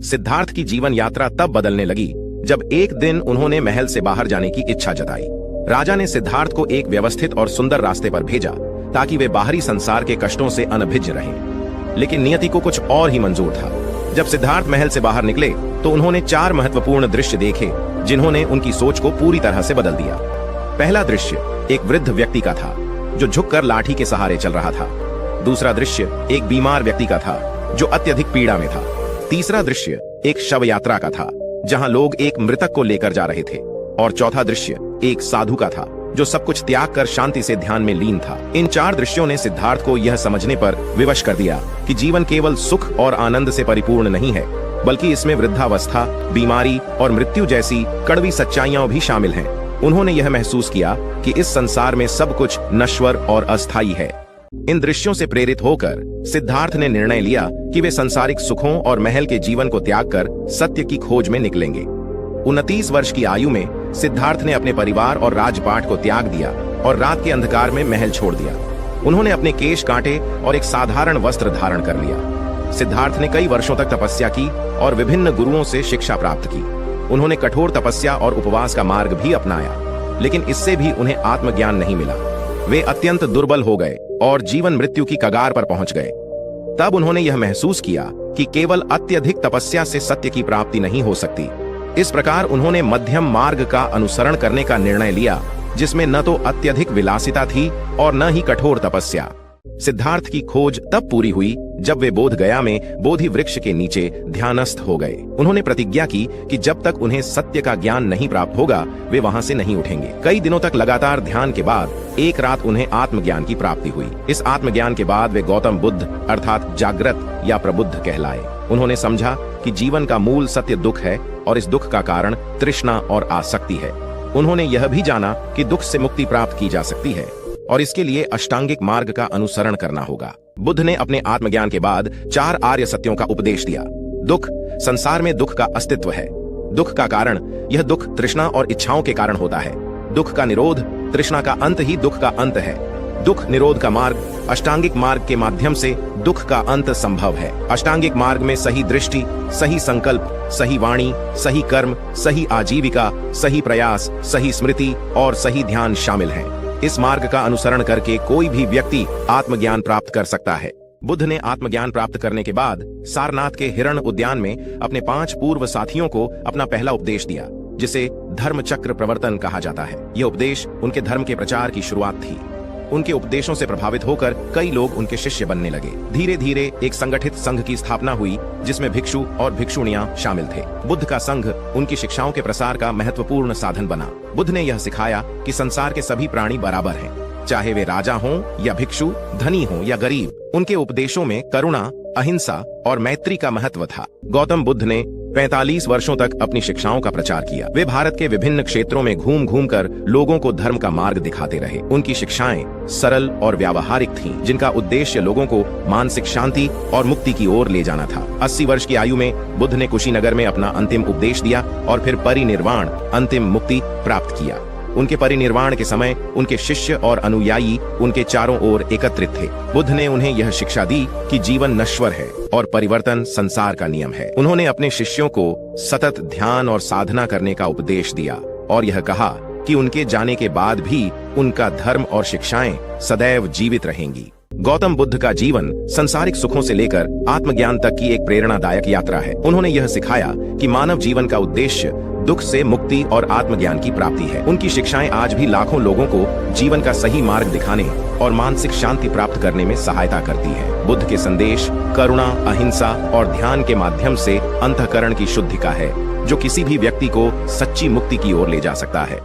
सिद्धार्थ की जीवन यात्रा तब बदलने लगी जब एक दिन उन्होंने महल से बाहर जाने की इच्छा जताई। राजा ने सिद्धार्थ को एक व्यवस्थित और सुंदर रास्ते पर भेजा ताकि वे बाहरी संसार के कष्टों से अनभिज्ञ रहें। लेकिन नियति को कुछ और ही मंजूर था। जब सिद्धार्थ महल से बाहर निकले तो उन्होंने 4 महत्वपूर्ण दृश्य देखे जिन्होंने उनकी सोच को पूरी तरह से बदल दिया। पहला दृश्य एक वृद्ध व्यक्ति का था जो झुककर लाठी के सहारे चल रहा था। दूसरा दृश्य एक बीमार व्यक्ति का था जो अत्यधिक पीड़ा में था। तीसरा दृश्य एक शव यात्रा का था जहां लोग एक मृतक को लेकर जा रहे थे। और चौथा दृश्य एक साधु का था जो सब कुछ त्याग कर शांति से ध्यान में लीन था। इन 4 दृश्यों ने सिद्धार्थ को यह समझने पर विवश कर दिया कि जीवन केवल सुख और आनंद से परिपूर्ण नहीं है, बल्कि इसमें वृद्धावस्था, बीमारी और मृत्यु जैसी कड़वी सच्चाइयां भी शामिल हैं। उन्होंने यह महसूस किया कि इस संसार में सब कुछ नश्वर और अस्थायी है। इन दृश्यों से प्रेरित होकर सिद्धार्थ ने निर्णय लिया कि वे सांसारिक सुखों और महल के जीवन को त्याग कर सत्य की खोज में निकलेंगे। 29 वर्ष की आयु में सिद्धार्थ ने अपने परिवार और राजपाट को त्याग दिया और रात के अंधकार में महल छोड़ दिया। उन्होंने अपने केश काटे और एक साधारण वस्त्र धारण कर लिया। सिद्धार्थ ने कई वर्षों तक तपस्या की और विभिन्न गुरुओं से शिक्षा प्राप्त की। उन्होंने कठोर तपस्या और उपवास का मार्ग भी अपनाया, लेकिन इससे भी उन्हें आत्मज्ञान नहीं मिला। वे अत्यंत दुर्बल हो गए और जीवन मृत्यु की कगार पर पहुंच गए। तब उन्होंने यह महसूस किया कि केवल अत्यधिक तपस्या से सत्य की प्राप्ति नहीं हो सकती। इस प्रकार उन्होंने मध्यम मार्ग का अनुसरण करने का निर्णय लिया, जिसमें न तो अत्यधिक विलासिता थी और न ही कठोर तपस्या। सिद्धार्थ की खोज तब पूरी हुई जब वे बोध गया में बोधि वृक्ष के नीचे ध्यानस्थ हो गए। उन्होंने प्रतिज्ञा की कि जब तक उन्हें सत्य का ज्ञान नहीं प्राप्त होगा वे वहां से नहीं उठेंगे। कई दिनों तक लगातार ध्यान के बाद एक रात उन्हें आत्मज्ञान की प्राप्ति हुई। इस आत्मज्ञान के बाद वे गौतम बुद्ध अर्थात जागृत या प्रबुद्ध कहलाए। उन्होंने समझा कि जीवन का मूल सत्य दुख है और इस दुख का कारण तृष्णा और आसक्ति है। उन्होंने यह भी जाना कि दुख से मुक्ति प्राप्त की जा सकती है और इसके लिए अष्टांगिक मार्ग का अनुसरण करना होगा। बुद्ध ने अपने आत्मज्ञान के बाद 4 आर्य सत्यों का उपदेश दिया। दुख, संसार में दुख का अस्तित्व है। दुख का कारण, यह दुख तृष्णा और इच्छाओं के कारण होता है। दुख का निरोध, तृष्णा का अंत ही दुख का अंत है। दुख निरोध का मार्ग, अष्टांगिक मार्ग के माध्यम से दुख का अंत संभव है। अष्टांगिक मार्ग में सही दृष्टि, सही संकल्प, सही वाणी, सही कर्म, सही आजीविका, सही प्रयास, सही स्मृति और सही ध्यान शामिल हैं। इस मार्ग का अनुसरण करके कोई भी व्यक्ति आत्मज्ञान प्राप्त कर सकता है। बुद्ध ने आत्मज्ञान प्राप्त करने के बाद सारनाथ के हिरण उद्यान में अपने 5 पूर्व साथियों को अपना पहला उपदेश दिया, जिसे धर्म चक्र प्रवर्तन कहा जाता है। यह उपदेश उनके धर्म के प्रचार की शुरुआत थी। उनके उपदेशों से प्रभावित होकर कई लोग उनके शिष्य बनने लगे। धीरे धीरे एक संगठित संघ की स्थापना हुई जिसमें भिक्षु और भिक्षुणियां शामिल थे। बुद्ध का संघ उनकी शिक्षाओं के प्रसार का महत्वपूर्ण साधन बना। बुद्ध ने यह सिखाया कि संसार के सभी प्राणी बराबर हैं, चाहे वे राजा हों या भिक्षु, धनी हों या गरीब। उनके उपदेशों में करुणा, अहिंसा और मैत्री का महत्व था। गौतम बुद्ध ने 45 वर्षों तक अपनी शिक्षाओं का प्रचार किया। वे भारत के विभिन्न क्षेत्रों में घूम घूम कर लोगों को धर्म का मार्ग दिखाते रहे। उनकी शिक्षाएं सरल और व्यावहारिक थीं, जिनका उद्देश्य लोगों को मानसिक शांति और मुक्ति की ओर ले जाना था। 80 वर्ष की आयु में बुद्ध ने कुशीनगर में अपना अंतिम उपदेश दिया और फिर परिनिर्वाण, अंतिम मुक्ति प्राप्त किया। उनके परिनिर्वाण के समय उनके शिष्य और अनुयायी उनके चारों ओर एकत्रित थे। बुद्ध ने उन्हें यह शिक्षा दी कि जीवन नश्वर है और परिवर्तन संसार का नियम है। उन्होंने अपने शिष्यों को सतत ध्यान और साधना करने का उपदेश दिया और यह कहा कि उनके जाने के बाद भी उनका धर्म और शिक्षाएं सदैव जीवित रहेंगी। गौतम बुद्ध का जीवन संसारिक सुखों से लेकर आत्मज्ञान तक की एक प्रेरणादायक यात्रा है। उन्होंने यह सिखाया कि मानव जीवन का उद्देश्य दुख से मुक्ति और आत्मज्ञान की प्राप्ति है। उनकी शिक्षाएं आज भी लाखों लोगों को जीवन का सही मार्ग दिखाने और मानसिक शांति प्राप्त करने में सहायता करती है। बुद्ध के संदेश करुणा, अहिंसा और ध्यान के माध्यम से अंतःकरण की शुद्धि का है, जो किसी भी व्यक्ति को सच्ची मुक्ति की ओर ले जा सकता है।